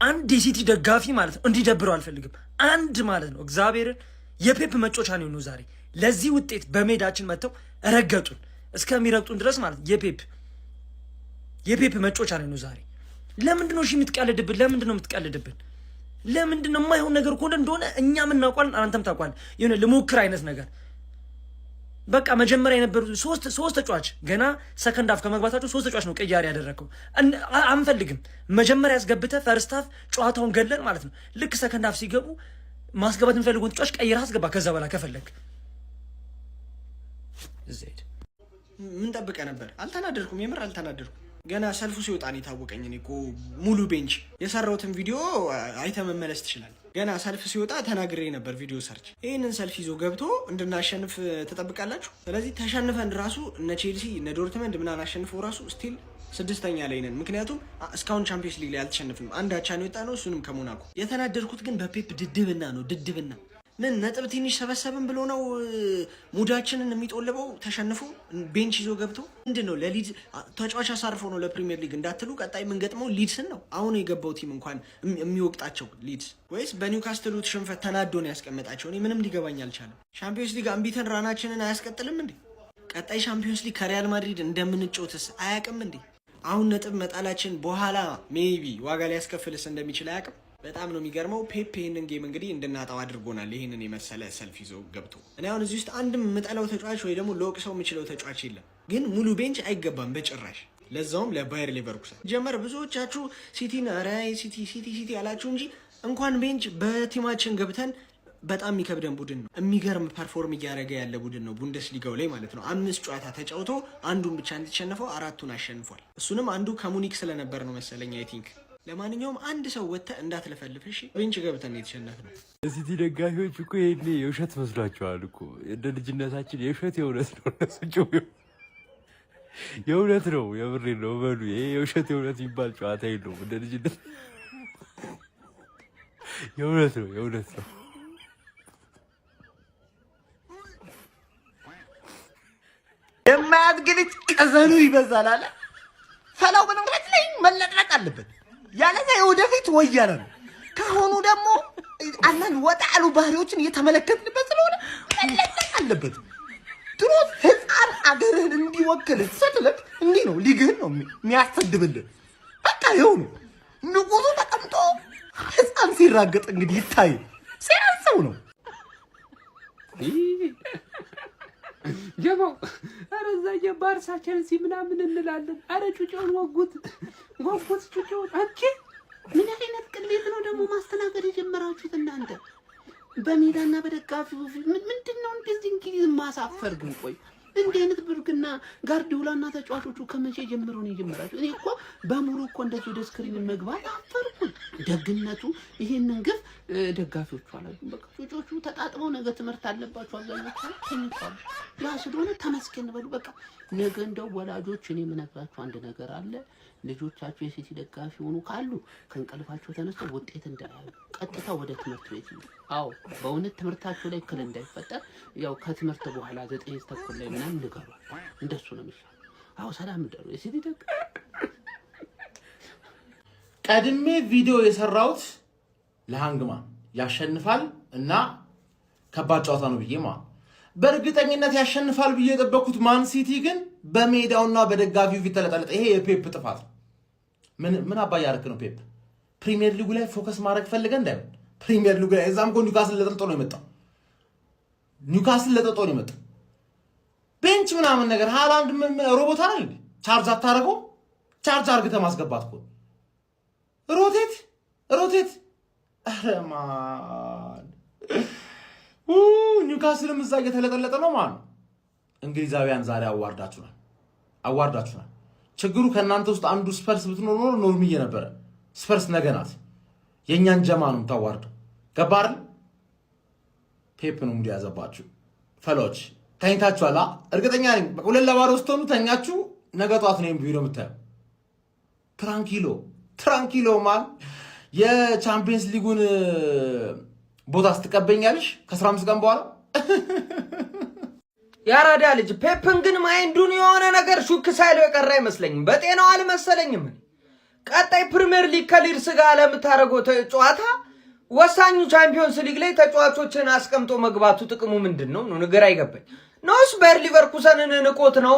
አንድ የሲቲ ደጋፊ ማለት ነው እንዲደብረው አልፈልግም። አንድ ማለት ነው እግዚአብሔርን የፔፕ መጮቻ ነው ዛሬ ለዚህ ውጤት በሜዳችን መጥተው ረገጡን እስከሚረግጡን ድረስ ማለት የፔፕ መጮቻ ነው ዛሬ። ለምንድን ነው የምትቀልድብን? ለምንድን ነው የምትቀልድብን? ለምንድን ነው የማይሆን ነገር ከሆነ እንደሆነ እኛም እናውቃለን፣ አንተም ታውቃለህ። የሆነ ልሞክር አይነት ነገር በቃ መጀመሪያ የነበሩ ሶስት ተጫዋች ገና ሰከንድ ሃፍ ከመግባታቸው 3 ተጫዋች ነው ቀያሪ ያደረከው። አንፈልግም። መጀመሪያ ያስገብተህ ፈርስት ሃፍ ጨዋታውን ገለን ማለት ነው። ልክ ሰከንድ ሃፍ ሲገቡ ማስገባት የምፈልጉን ተጫዋች ቀይረህ አስገባ። ከዛ በኋላ ከፈለግ ዘይድ ምን ጠብቀህ ነበር? አልተናደድኩም፣ የምር አልተናደድኩም። ገና ሰልፉ ሲወጣ ነው የታወቀኝ። እኔ እኮ ሙሉ ቤንች የሰራሁትን ቪዲዮ አይተህ መመለስ ትችላለህ። ገና ሰልፍ ሲወጣ ተናግሬ ነበር ቪዲዮ ሰርች። ይህንን ሰልፍ ይዞ ገብቶ እንድናሸንፍ ትጠብቃላችሁ? ስለዚህ ተሸንፈን ራሱ እነ ቼልሲ እነ ዶርትመንድ ምናምን አሸንፈው ራሱ ስቲል 6ኛ ላይ ነን። ምክንያቱም እስካሁን ቻምፒየንስ ሊግ ላይ አልተሸነፍንም። አንድ አቻ ነው የወጣ ነው፣ እሱንም ከሞናኮ። የተናደድኩት ግን በፔፕ ድድብና ነው። ድድብና ምን ነጥብ ትንሽ ሰበሰብን ብሎ ነው ሙዳችንን የሚጦልበው? ተሸንፎ ቤንች ይዞ ገብቶ ምንድን ነው ለሊድስ ተጫዋች አሳርፎ ነው ለፕሪሚየር ሊግ እንዳትሉ። ቀጣይ የምንገጥመው ሊድስን ነው። አሁን የገባው ቲም እንኳን የሚወቅጣቸው ሊድስ ወይስ በኒውካስትሉ ሽንፈት ተናዶ ነው ያስቀመጣቸው? እኔ ምንም ሊገባኝ አልቻለም። ሻምፒዮንስ ሊግ አንቢተን ራናችንን አያስቀጥልም እንዴ? ቀጣይ ሻምፒዮንስ ሊግ ከሪያል ማድሪድ እንደምንጮትስ አያውቅም እንዴ? አሁን ነጥብ መጣላችን በኋላ ሜይቢ ዋጋ ሊያስከፍልስ እንደሚችል አያውቅም? በጣም ነው የሚገርመው። ፔፕ ይህንን ጌም እንግዲህ እንድናጣው አድርጎናል። ይህንን የመሰለ ሰልፍ ይዞ ገብቶ እኔ አሁን እዚህ ውስጥ አንድም የምጠላው ተጫዋች ወይ ደግሞ ለወቅሰው የምችለው ተጫዋች የለም። ግን ሙሉ ቤንች አይገባም በጭራሽ፣ ለዛውም ለባየር ሌቨርኩሰን ጀመር። ብዙዎቻችሁ ሲቲን ራይ ሲቲ ያላችሁ እንጂ እንኳን ቤንች በቲማችን ገብተን በጣም የሚከብደን ቡድን ነው። የሚገርም ፐርፎርም እያደረገ ያለ ቡድን ነው ቡንደስሊጋው ላይ ማለት ነው። 5 ጨዋታ ተጫውቶ አንዱን ብቻ እንዲተሸነፈው 4ቱን አሸንፏል። እሱንም አንዱ ከሙኒክ ስለነበር ነው መሰለኝ አይ ቲንክ። ለማንኛውም አንድ ሰው ወጥተህ እንዳትለፈልፍ እሺ። ቤንች ገብተን የተሸነፍነው ሲቲ ደጋፊዎች እኮ ይሄኔ የውሸት መስሏቸዋል እኮ። እንደ ልጅነታችን የውሸት የእውነት ነው። እነሱ የእውነት ነው፣ የምሬ ነው በሉ። ይሄ የውሸት የእውነት የሚባል ጨዋታ የለውም። እንደ ልጅነት የእውነት ነው፣ የእውነት ነው። የማያድግልት ቀዘኑ ይበዛል አለ ፈላው። በነገራችን ላይ መለቅለቅ አለበት። ያለዛ የወደፊት ወያለ ነው። ከሆኑ ደግሞ አንዳንድ ወጣ ያሉ ባህሪዎችን እየተመለከትንበት ስለሆነ መለቅለቅ አለበት። ድሮ ህፃን አገርህን እንዲወክል ስትልክ እንዲህ ነው ሊግህን ነው የሚያሰድብልህ። በቃ ይኸው ነው። ንጉሱ ተቀምጦ ህፃን ሲራገጥ እንግዲህ ይታይ ሲያንሰው ነው ጀማው። አረ እዛ ባርሳ ቼልሲ ምናምን እንላለን። አረ ጩጬውን ወጉት ጩጬውን። አንቺ ምን አይነት ቅሌት ነው ደግሞ ማስተናገድ የጀመራችሁት እናንተ በሜዳና በደጋፊው ፊት? ምንድነው እንደዚህ እንግሊዝ ማሳፈር ግን? ቆይ እንዲህ አይነት ብርግና ጋርዲዮላና ተጫዋቾቹ ከመቼ ጀምሮ ነው የጀመራችሁ? እኔ እኮ በሙሉ እኮ እንደዚህ ወደ ስክሪን መግባት አፈርኩኝ። ደግነቱ ይሄንን ግፍ ደጋፊዎቹ አላዩም። በቃ ጮጮቹ ተጣጥበው ነገ ትምህርት አለባቸው። አብዛኞቹ ተኝተዋል። ያ ስለሆነ ተመስገን በሉ። በቃ ነገ እንደው ወላጆች እኔ የምነግራችሁ አንድ ነገር አለ። ልጆቻችሁ የሲቲ ደጋፊ ሆኑ ካሉ ከእንቅልፋቸው ተነስተው ውጤት እንዳያዩ ቀጥታ ወደ ትምህርት ቤት ነው። አዎ በእውነት ትምህርታቸው ላይ እክል እንዳይፈጠር ያው ከትምህርት በኋላ 9 ተኩል ላይ ምናምን ንገሩ። እንደሱ ነው የሚሻለው። አዎ ሰላም እንደሩ የሲቲ ደጋፊ። ቀድሜ ቪዲዮ የሰራሁት ለሃንግማን ያሸንፋል እና ከባድ ጨዋታ ነው ብዬ በእርግጠኝነት ያሸንፋል ብዬ የጠበኩት ማን ሲቲ ግን በሜዳውና በደጋፊው ፊት ተለጠለጠ። ይሄ የፔፕ ጥፋት። ምን አባይ ያርክ ነው ፔፕ? ፕሪሚየር ሊጉ ላይ ፎከስ ማድረግ ፈልገ እንዳይሆን ፕሪሚየር ሊጉ ላይ እዛም እኮ ኒውካስል ለጥልጦ ነው የመጣው። ቤንች ምናምን ነገር ሃላንድ ሮቦት አይደል? ቻርጅ አታረገው? ቻርጅ አርግተህ ማስገባት እኮ ሮቴት አረማን ኒውካስልም እዛ እየተለጠለጠ ነው ማለት ነው። እንግሊዛውያን ዛሬ አዋርዳችሁናል። ችግሩ ከእናንተ ውስጥ አንዱ ስፐርስ ብትኖር ኖሮ ኖርምዬ ነበረ። ስፐርስ ነገ ናት። የእኛን ጀማ ነው የምታዋርደው። ገባር ፔፕ ነው ሙድ ያዘባችሁ ፈሎች። ተኝታችኋል። እርግጠኛ ነኝ 2-0 ስትሆኑ ተኛችሁ። ነገ ጠዋት ነው ቪዲዮ የምታየው። ትራንኪሎ ማን የቻምፒየንስ ሊጉን ቦታ ስትቀበኛለሽ ከ15 ቀን በኋላ ያራዳ ልጅ ፔፕን ግን ማይንዱን የሆነ ነገር ሹክ ሳይለው የቀረ አይመስለኝም። በጤናው አልመሰለኝም። ቀጣይ ፕሪሚየር ሊግ ከሊድስ ጋር ለምታረገው ጨዋታ ወሳኙ ቻምፒዮንስ ሊግ ላይ ተጫዋቾችን አስቀምጦ መግባቱ ጥቅሙ ምንድነው? ነው ነገር አይገባኝ። ነውስ ባየር ሊቨርኩሰንን ንቆት ነው?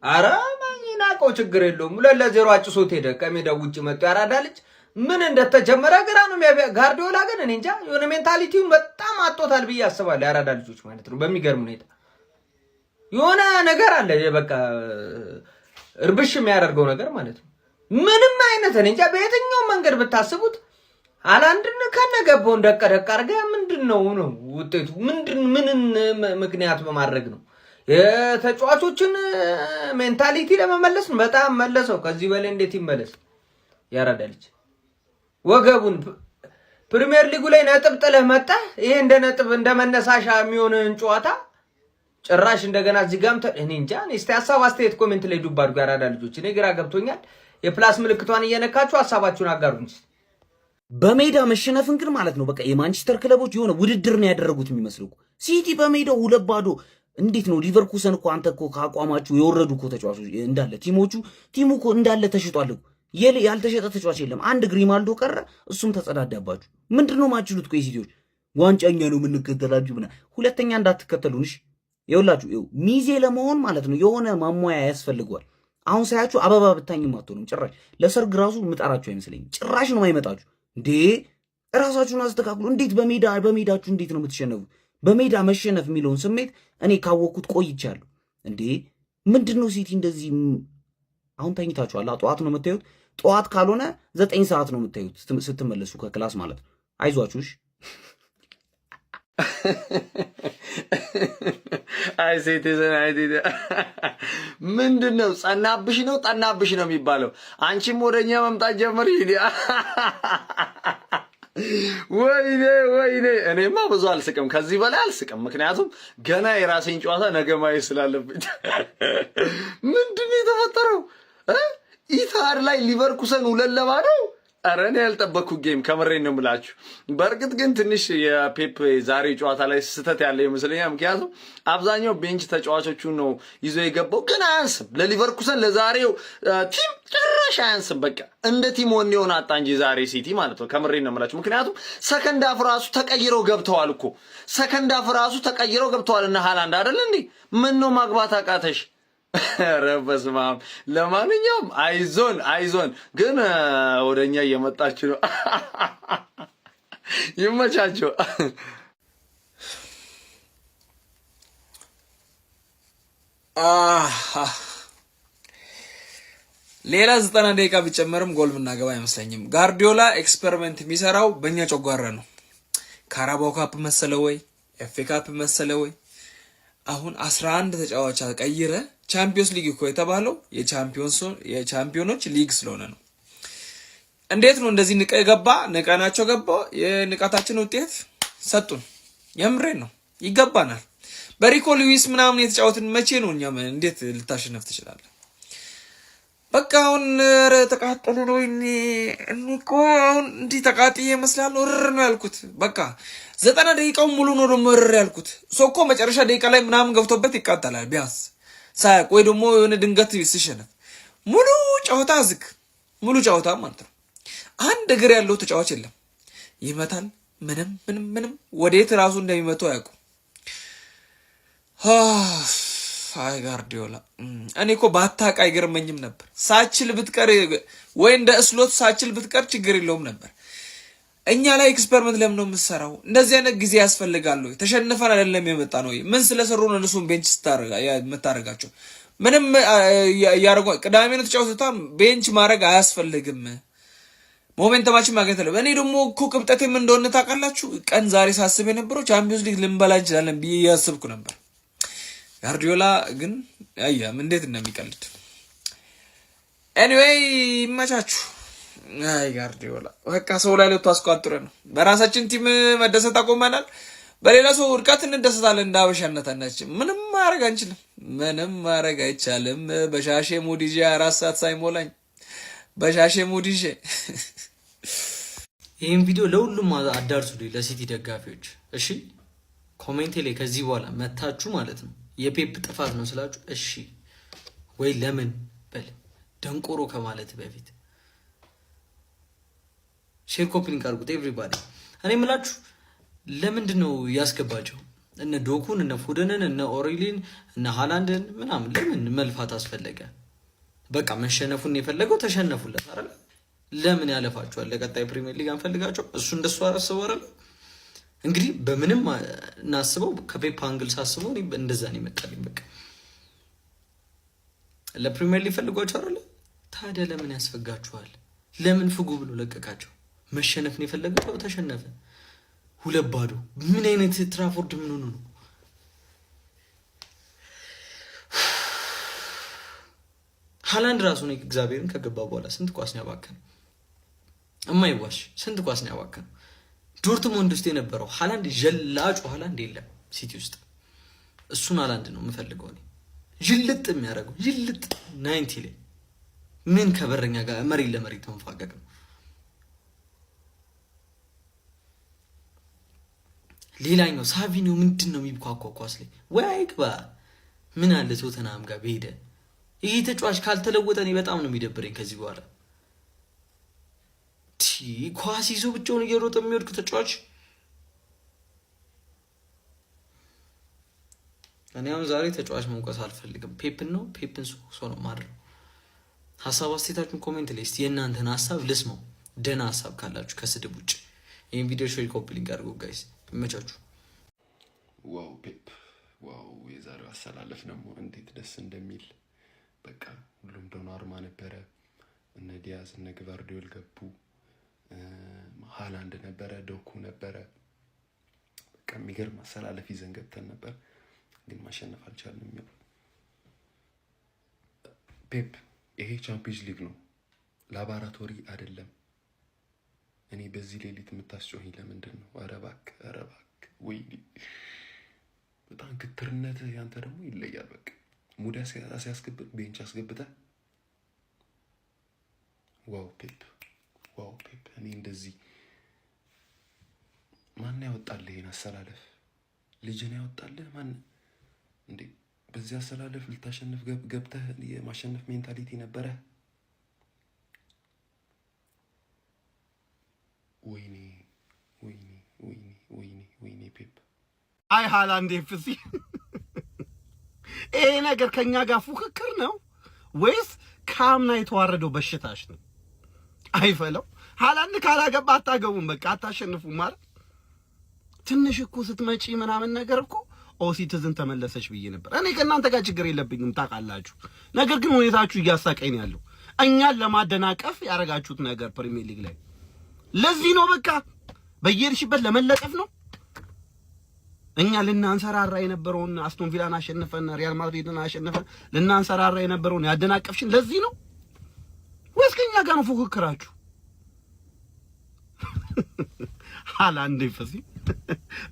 አረ ማንናቀው ችግር የለውም 2-0 አጭሶት ሄደ። ከሜዳው ውጪ መጥቶ ያራዳ ልጅ ምን እንደተጀመረ ግራ ነው የሚያቢያ። ጋርዲዮላ ግን እኔ እንጃ የሆነ ሜንታሊቲውን በጣም አጥቶታል ብዬ አስባለሁ። ያራዳ ልጆች ማለት ነው በሚገርም ሁኔታ የሆነ ነገር አለ በቃ እርብሽ የሚያደርገው ነገር ማለት ነው። ምንም አይነት እኔ እንጃ በየትኛው መንገድ ብታስቡት ሃላንድን ከነገባው እንደቀደቀ አርጋ ምንድነው ነው ውጤቱ? ምን ምክንያት በማድረግ ነው የተጫዋቾችን ሜንታሊቲ ለመመለስ ነው? በጣም መለሰው። ከዚህ በላይ እንዴት ይመለስ? ያራዳ ልጅ ወገቡን ፕሪሚየር ሊጉ ላይ ነጥብ ጥለህ መጣ። ይሄ እንደ ነጥብ እንደ መነሳሻ የሚሆንን ጨዋታ ጭራሽ እንደገና እዚህ ጋርም እኔ እንጃ። እስቲ ሐሳብ አስተያየት ኮሜንት ላይ ዱብ አድርጉ። ያራዳ ልጆች እኔ ግራ ገብቶኛል። የፕላስ ምልክቷን እየነካችሁ ሐሳባችሁን አጋሩኝ። በሜዳ መሸነፍን ግን ማለት ነው በቃ የማንቸስተር ክለቦች የሆነ ውድድር ነው ያደረጉት የሚመስለው። ሲቲ በሜዳው 2-0 እንዴት ነው? ሊቨርኩሰን እኮ አንተ እኮ ካቋማችሁ የወረዱ እኮ ተጫዋቾች እንዳለ ቲሙ እኮ እንዳለ ተሽጧል እኮ። ያልተሸጠ ተጫዋች የለም። አንድ ግሪማልዶ ቀረ፣ እሱም ተጸዳዳባችሁ። ምንድነው ማችሉት እኮ የሲቲዎች? ዋንጫኛ ነው የምንከተላችሁ ብና ሁለተኛ እንዳትከተሉንሽ። ይኸውላችሁ ሚዜ ለመሆን ማለት ነው የሆነ ማሟያ ያስፈልገዋል። አሁን ሳያችሁ አበባ ብታኝም አትሆኑም። ጭራሽ ለሰርግ ራሱ ምጣራችሁ አይመስለኝም። ጭራሽ ነው አይመጣችሁ እንዴ! ራሳችሁን አስተካክሉ። እንዴት በሜዳችሁ እንዴት ነው የምትሸነፉ? በሜዳ መሸነፍ የሚለውን ስሜት እኔ ካወቅኩት ቆይቻለሁ። እንዴ ምንድነው ሲቲ እንደዚህ? አሁን ተኝታችኋል። ጠዋት ነው የምታዩት። ጠዋት ካልሆነ 9 ሰዓት ነው የምታዩት ስትመለሱ ከክላስ ማለት ነው። አይዟችሁሽ። አይ ሴት ምንድነው? ጸናብሽ ነው ጠናብሽ ነው የሚባለው። አንቺም ወደኛ መምጣት ጀመር። ወይኔ እኔማ ብዙ አልስቅም፣ ከዚህ በላይ አልስቅም። ምክንያቱም ገና የራሴን ጨዋታ ነገ ማየት ስላለብኝ። ምንድነው የተፈጠረው? ኢታድ ላይ ሊቨርኩሰን 2-0 ኧረ እኔ ያልጠበቅኩት ጌም ከምሬን ነው የምላችሁ። በእርግጥ ግን ትንሽ የፔፕ ዛሬ ጨዋታ ላይ ስህተት ያለ ይመስለኛል። ምክንያቱም አብዛኛው ቤንች ተጫዋቾቹን ነው ይዞ የገባው። ግን አያንስም ለሊቨርኩሰን ለዛሬው ቲም ጭራሽ አያንስም። በቃ እንደ ቲም ወኔ የሆነ አጣ እንጂ ዛሬ ሲቲ ማለት ነው። ከምሬን ነው የምላችሁ። ምክንያቱም ሰከንድ አፍ ራሱ ተቀይረው ገብተዋል እኮ ሰከንድ አፍ ራሱ ተቀይረው ገብተዋል። እና ሃላንድ አይደል እንዴ? ምን ነው ማግባት አቃተሽ? ኧረ በስመ አብ። ለማንኛውም አይዞን ግን ወደኛ እየመጣች ነው። ይመቻቸው። ሌላ 90 ደቂቃ ቢጨመርም ጎል ምናገባ አይመስለኝም። ጋርዲዮላ ኤክስፐሪመንት የሚሰራው በእኛ ጨጓራ ነው። ካራባው ካፕ መሰለ ወይ ኤፍ ኤ ካፕ መሰለ ወይ? አሁን 11 ተጫዋች ቀይረ ቻምፒዮንስ ሊግ እኮ የተባለው የቻምፒዮኖች ሊግ ስለሆነ ነው። እንዴት ነው እንደዚህ ንቀናቸው ገባ? የንቃታችን ውጤት ሰጡን። የምሬን ነው፣ ይገባናል። በሪኮ ሉዊስ ምናምን የተጫወትን መቼ ነው እኛ እንዴት ልታሸነፍ ትችላለህ? በቃ አሁን ተቃጠሉ ነው እኮ አሁን እንዲህ ተቃጥዬ ይመስላል ወርር ነው ያልኩት። በቃ 90 ደቂቃው ሙሉ ነው ደግሞ ወርር ያልኩት። ሶኮ መጨረሻ ደቂቃ ላይ ምናምን ገብቶበት ይቃጠላል ቢያንስ ሳያውቅ ወይ ደግሞ የሆነ ድንገት ሲሸነፍ ሙሉ ጨዋታ ዝግ ሙሉ ጨዋታ ማለት ነው። አንድ እግር ያለው ተጫዋች የለም። ይመታል ምንም ወዴት ራሱ እንደሚመታው አያውቁም። አይ ጋርዲዮላ እኔ እኮ ባታውቅ አይገርመኝም ነበር። ሳችል ብትቀር ወይ እንደ እስሎት ሳችል ብትቀር ችግር የለውም ነበር። እኛ ላይ ኤክስፐሪመንት ለምን ነው የምትሰራው? እንደዚህ አይነት ጊዜ ያስፈልጋል ወይ? ተሸንፈን አይደለም የመጣ ነው። ምን ስለሰሩ ነው እነሱን ቤንች የምታረጋቸው? ምንም ያረጉ ቅዳሜ ነው ተጫውተታ ቤንች ማድረግ አያስፈልግም። ሞሜንተማችን ማግኘት አለ። እኔ ደግሞ እኮ ቅብጠቴ ምን እንደሆነ ታውቃላችሁ? ቀን ዛሬ ሳስብ የነበረው ቻምፒዮንስ ሊግ ልንበላ እንችላለን ብዬ ያስብኩ ነበር። ጋርዲዮላ ግን አያም እንዴት እንደሚቀልድ። ኤኒዌይ ይመቻችሁ። አይ ጋርዲዮላ በቃ ሰው ላይ ልታስቋጥረ ነው። በራሳችን ቲም መደሰት አቆመናል። በሌላ ሰው ውድቀት እንደሰታለን። እንዳበሻነታችን ምንም ማድረግ አንችልም። ምንም ማድረግ አይቻልም። በሻሼ ሙዲጄ 4 ሰዓት ሳይሞላኝ በሻሼ ሙዲጄ። ይህን ቪዲዮ ለሁሉም አዳርሱልኝ፣ ለሲቲ ደጋፊዎች እሺ። ኮሜንቴ ላይ ከዚህ በኋላ መታችሁ ማለት ነው የፔፕ ጥፋት ነው ስላችሁ እሺ ወይ ለምን በል ደንቆሮ ከማለት በፊት ሼር ኮፒ ሊንክ አድርጉት ኤቭሪባዲ። እኔ የምላችሁ ለምንድን ነው ያስገባቸው እነ ዶኩን እነ ፉደንን እነ ኦሪሊን እነ ሃላንድን ምናምን ለምን መልፋት አስፈለገ? በቃ መሸነፉን የፈለገው ተሸነፉለት አይደል? ለምን ያለፋቸዋል? ለቀጣይ ፕሪሚየር ሊግ አንፈልጋቸው? እሱ እንደሱ አረሰው አይደል? እንግዲህ በምንም እናስበው ከፔፕ አንግል ሳስበው እንደዛ ነው ይመጣልኝ። በቃ ለፕሪሚየር ሊግ ፈልጓቸው አይደል? ታዲያ ለምን ያስፈጋቸዋል? ለምን ፍጉ ብሎ ለቀቃቸው? መሸነፍን የፈለገው ተሸነፈ። 2-2 ምን አይነት ትራፎርድ ምን ሆኖ ነው? ሃላንድ ራሱ ነው እግዚአብሔርን ከገባ በኋላ ስንት ኳስ ነው ያባከነው? እማይዋሽ ስንት ኳስ ነው ያባከነው? ዶርትሙንድ ውስጥ የነበረው ሃላንድ ጀላጩ ሃላንድ የለም ሲቲ ውስጥ። እሱን ሃላንድ ነው የምፈልገው እኔ። ጅልጥ የሚያደርገው ጅልጥ 90 ላይ ምን ከበረኛ ጋር መሬት ለመሬት ተንፋቀቅ ነው። ሌላኛው ሳቪኒዮ ምንድን ነው የሚብኳኳው ኳስ ላይ? ወይ አይግባ። ምን አለ ቶተንሃም ጋር በሄደ። ይሄ ተጫዋች ካልተለወጠ እኔ በጣም ነው የሚደብረኝ ከዚህ በኋላ። ኳስ ይዞ ብቻውን እየሮጠ የሚወድቅ ተጫዋች። እኔ አሁን ዛሬ ተጫዋች መውቀስ አልፈልግም። ፔፕን ሰው ነው ማድረው። ሀሳብ አስተያየታችሁን ኮሜንት ላይ እስቲ የእናንተን ሀሳብ ልስማው። ደህና ሀሳብ ካላችሁ ከስድብ ውጭ ይህን ቪዲዮ ሼር ኮፒ ሊንክ አድርጉ ጋይስ። ይመቻችሁ። ዋው ፔፕ ዋው! የዛሬው አሰላለፍ ደግሞ እንዴት ደስ እንደሚል በቃ ሁሉም ዶናሩማ ነበረ። እነ ዲያዝ እነ ግቫርዲዮል ገቡ። ሃላንድ ነበረ፣ ዶኩ ነበረ። በቃ የሚገርም አሰላለፍ ይዘን ገብተን ነበር፣ ግን ማሸነፍ አልቻልንም። ፔፕ ይሄ ቻምፒየንስ ሊግ ነው፣ ላቦራቶሪ አይደለም። እኔ በዚህ ሌሊት የምታስጮኸኝ ለምንድን ነው? ኧረ እባክህ ወይ በጣም ግትርነት ያንተ ደግሞ ይለያል። በቃ ሙድ ሲያስገብት ቤንች አስገብተህ ዋው ፔፕ እኔ እንደዚህ ማን ያወጣልህ ይሄን አሰላለፍ? ልጅን ያወጣልህ ማን እንዴ? በዚህ አሰላለፍ ልታሸንፍ ገብተህ የማሸነፍ ሜንታሊቲ ነበረ? ወይኔ ፔፕ። አይ ሃላንድ ኤፍሲ ይሄ ነገር ከኛ ጋር ፉክክር ነው ወይስ ካምና የተዋረደው በሽታሽ ነው? አይፈለው። ሃላንድ ካላገባ አታገቡም፣ በቃ አታሸንፉም ማለት። ትንሽ እኮ ስትመጪ ምናምን ነገር እኮ ኦሲቲዝን ተመለሰች ብዬ ነበር። እኔ ከእናንተ ጋር ችግር የለብኝም ታውቃላችሁ። ነገር ግን ሁኔታችሁ እያሳቀኝ ነው ያለው። እኛን ለማደናቀፍ ያደረጋችሁት ነገር ፕሪሚየር ሊግ ላይ ለዚህ ነው። በቃ በየርሽበት ለመለጠፍ ነው። እኛ ልናንሰራራ የነበረውን አስቶን ቪላን አሸነፈን፣ ሪያል ማድሪድን አሸነፈን፣ ልናንሰራራ የነበረውን ያደናቀፍሽን ለዚህ ነው ወይስ ከኛ ጋር ነው ፉክክራችሁ? ሃላንድ ይፈሲ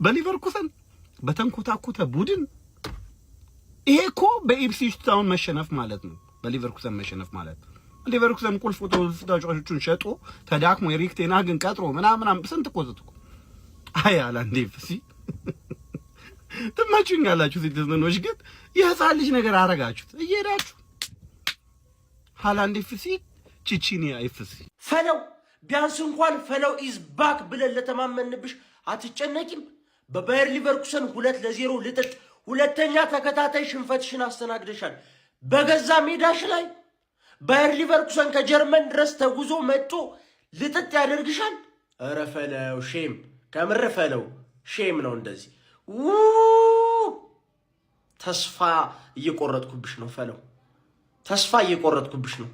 በሊቨርኩሰን በተንኮታኮተ ቡድን። ይሄ እኮ በኢፕስዊች ታውን መሸነፍ ማለት ነው። በሊቨርኩሰን መሸነፍ ማለት ሊቨርኩሰን ቁልፍ ተጫዋቾቹን ሸጦ ተዳክሞ ኤሪክ ቴን ሃግን ቀጥሮ ምናምን ስንት ቆዝት እኮ። አይ ሃላንድ ይፈሲ ትመቹኛላችሁ ሲቲዝኖች፣ ግን የህፃን ልጅ ነገር አረጋችሁት እየሄዳችሁ። ሃላንድ ይፈሲ ቺቺኒያ ይፈሲ ፈለው ቢያንስ እንኳን ፈለው ኢዝ ባክ ብለን ለተማመንብሽ አትጨነቂም? በባየር ሊቨርኩሰን 2-0 ልጥጥ ሁለተኛ ተከታታይ ሽንፈትሽን አስተናግደሻል በገዛ ሜዳሽ ላይ። ባየር ሊቨርኩሰን ከጀርመን ድረስ ተጉዞ መጥቶ ልጥጥ ያደርግሻል። ኧረ ፈለው ሼም፣ ከምር ፈለው ሼም ነው እንደዚህ። ተስፋ እየቆረጥኩብሽ ነው ፈለው፣ ተስፋ እየቆረጥኩብሽ ነው።